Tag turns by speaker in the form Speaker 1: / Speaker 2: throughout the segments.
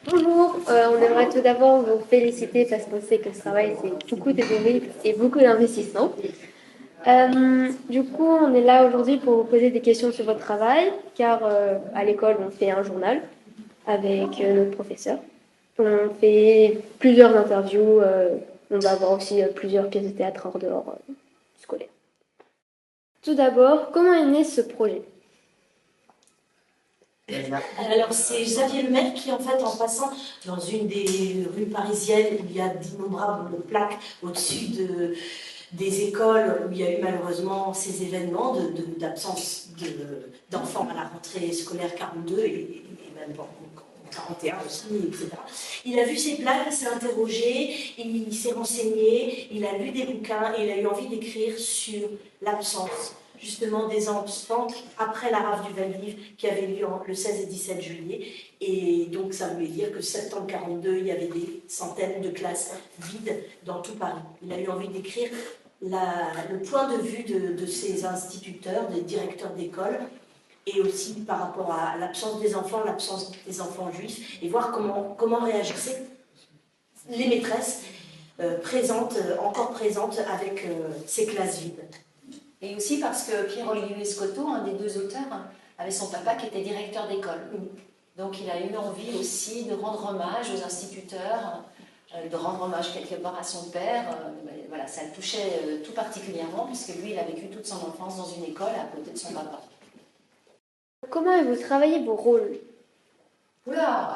Speaker 1: Bonjour, on aimerait tout d'abord vous féliciter parce qu'on sait que ce travail, c'est beaucoup de mérite et beaucoup d'investissement. Du coup, on est là aujourd'hui pour vous poser des questions sur votre travail, car à l'école, on fait un journal avec notre professeur. On fait plusieurs interviews, on va avoir aussi plusieurs pièces de théâtre hors dehors scolaire. Tout d'abord, comment est né ce projet?
Speaker 2: Alors c'est Xavier Lemaire qui en fait en passant dans une des rues parisiennes où il y a d'innombrables plaques au-dessus des écoles où il y a eu malheureusement ces événements d'absence d'enfants à la rentrée scolaire 42 et même bon, 41 aussi, etc. Il a vu ces plaques, il s'est interrogé, il s'est renseigné, il a lu des bouquins et il a eu envie d'écrire sur l'absence justement des enfants après la rafle du Val-d'Hiv qui avait lieu le 16 et 17 juillet. Et donc ça voulait dire que septembre 42, il y avait des centaines de classes vides dans tout Paris. Il a eu envie d'écrire le point de vue de ces instituteurs, des directeurs d'école, et aussi par rapport à l'absence des enfants juifs, et voir comment réagissaient les maîtresses encore présentes avec ces classes vides.
Speaker 3: Et aussi parce que Pierre-Olivier Scotto, un des deux auteurs, avait son papa qui était directeur d'école. Donc il a eu envie aussi de rendre hommage aux instituteurs, de rendre hommage quelque part à son père. Voilà, ça le touchait tout particulièrement puisque lui, il a vécu toute son enfance dans une école à côté de son papa.
Speaker 1: Comment avez-vous travaillé vos rôles?
Speaker 3: Oula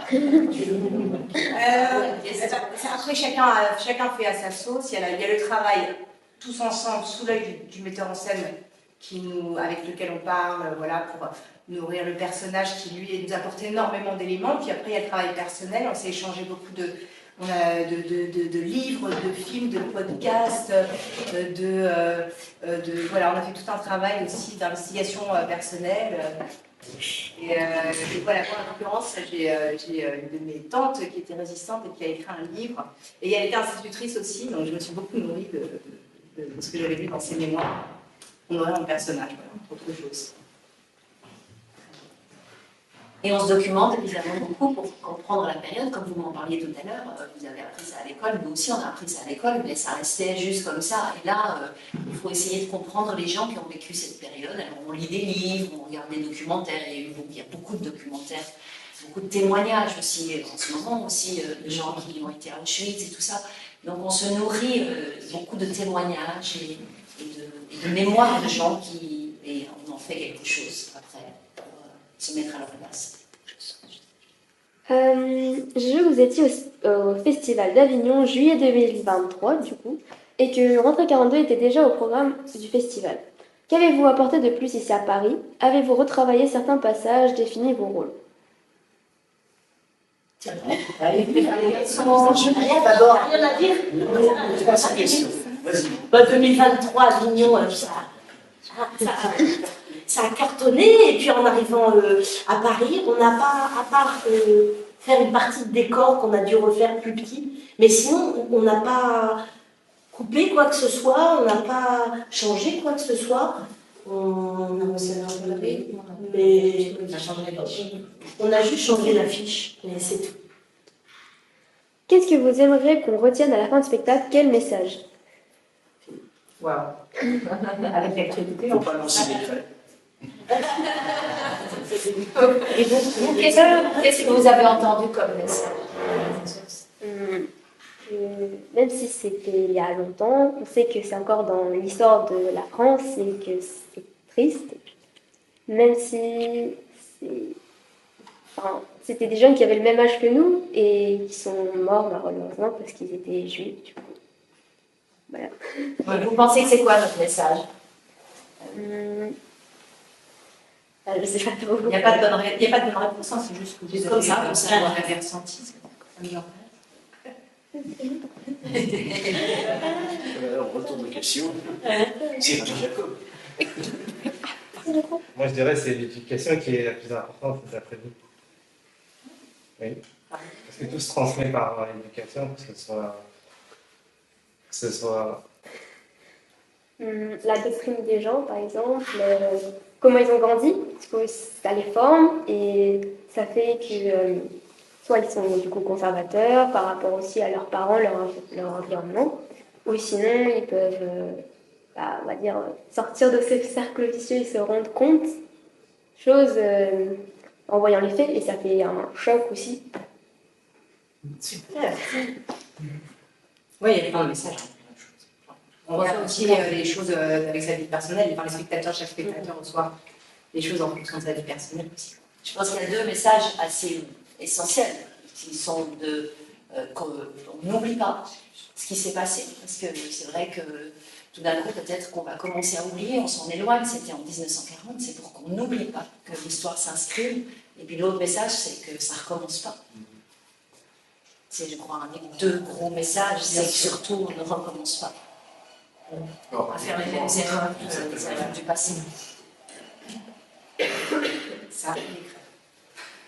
Speaker 4: Après, chacun fait à sa sauce. Il y a le travail tous ensemble sous l'œil du metteur en scène avec lequel on parle, voilà, pour nourrir le personnage qui lui nous apporte énormément d'éléments. Puis après, il y a le travail personnel. On s'est échangé beaucoup de livres, de films, de podcasts, voilà, on a fait tout un travail aussi d'investigation personnelle. Et voilà, moi en l'occurrence, j'ai une de mes tantes qui était résistante et qui a écrit un livre. Et elle était institutrice aussi, donc je me suis beaucoup nourrie de ce que j'avais lu dans ses mémoires. On aurait un personnage, voilà, autre chose.
Speaker 3: Et on se documente évidemment beaucoup pour comprendre la période, comme vous m'en parliez tout à l'heure. Vous avez appris ça à l'école, nous aussi on a appris ça à l'école, mais ça restait juste comme ça. Et là, il faut essayer de comprendre les gens qui ont vécu cette période. Alors on lit des livres, on regarde des documentaires, et il y a beaucoup de documentaires, beaucoup de témoignages aussi, en ce moment aussi, de gens qui ont été à Auschwitz et tout ça. Donc on se nourrit beaucoup de témoignages et de mémoires de gens et on en fait quelque chose après. Se mettre à leur place.
Speaker 1: J'ai vu que vous étiez au Festival d'Avignon juillet 2023, du coup, et que Rentrée 42 était déjà au programme du festival. Qu'avez-vous apporté de plus ici à Paris? Avez-vous retravaillé certains passages, défini vos rôles?
Speaker 2: D'abord, rien à dire. 2023 à Avignon, ça a cartonné, et puis en arrivant à Paris, on n'a pas, à part faire une partie de décor qu'on a dû refaire plus petit, mais sinon on n'a pas coupé quoi que ce soit, on n'a pas changé quoi que ce soit. On a mais on a juste changé l'affiche, mais c'est tout.
Speaker 1: Qu'est-ce que vous aimeriez qu'on retienne à la fin du spectacle? Quel message?
Speaker 4: Waouh. Avec l'actualité, on va lancer des fêtes.
Speaker 3: Et vous, qu'est-ce que vous avez entendu comme message?
Speaker 1: Même si c'était il y a longtemps, on sait que c'est encore dans l'histoire de la France et que c'est triste. Même si c'était des jeunes qui avaient le même âge que nous et qui sont morts malheureusement parce qu'ils étaient juifs. Du coup. Voilà.
Speaker 3: Vous pensez que c'est quoi notre message?
Speaker 1: Je sais pas trop.
Speaker 4: Il n'y a pas de bonne réponse, hein, c'est juste que vous
Speaker 3: comme ça,
Speaker 4: vous avez ressenti.
Speaker 5: On retourne de question. C'est Jacob.
Speaker 6: Moi, je dirais que c'est l'éducation qui est la plus importante, d'après vous. Oui. Parce que tout se transmet par l'éducation, que ce soit
Speaker 1: La doctrine des gens, par exemple, comment ils ont grandi, parce que ça les forme et ça fait que soit ils sont du coup conservateurs par rapport aussi à leurs parents, leur environnement, ou sinon ils peuvent, on va dire, sortir de ce cercle vicieux et se rendre compte, chose en voyant les faits, et ça fait un choc aussi.
Speaker 4: Super. Oui, il y a plein de messages. On voit aussi les choses avec sa vie personnelle, par les spectateurs, chaque spectateur reçoit les choses en fonction de sa vie personnelle aussi.
Speaker 3: Je pense qu'il y a deux messages assez essentiels qui sont qu'on n'oublie pas ce qui s'est passé. Parce que c'est vrai que tout d'un coup, peut-être qu'on va commencer à oublier, on s'en éloigne, c'était en 1940, c'est pour qu'on n'oublie pas que l'histoire s'inscrive. Et puis l'autre message, c'est que ça ne recommence pas. C'est, je crois, un des deux gros messages, c'est que surtout, on ne recommence pas à faire les mêmes erreurs du passé. Ça,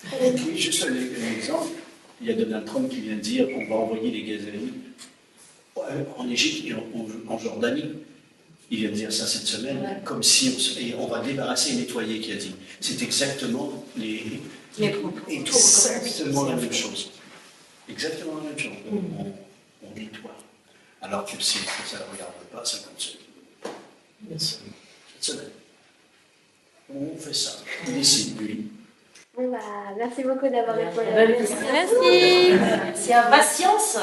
Speaker 5: Oui, juste un exemple. Il y a Donald Trump qui vient de dire qu'on va envoyer les gazéliques en Égypte et en Jordanie. Il vient de dire ça cette semaine, comme si on va débarrasser et nettoyer, qui a dit. C'est exactement exactement la même chose. Exactement la même chose. On nettoie. Alors que si ça ne regarde pas, ça continue. Cette semaine. On fait ça. On décide, lui.
Speaker 1: Bon, merci beaucoup d'avoir répondu.
Speaker 2: Merci. C'est impatience.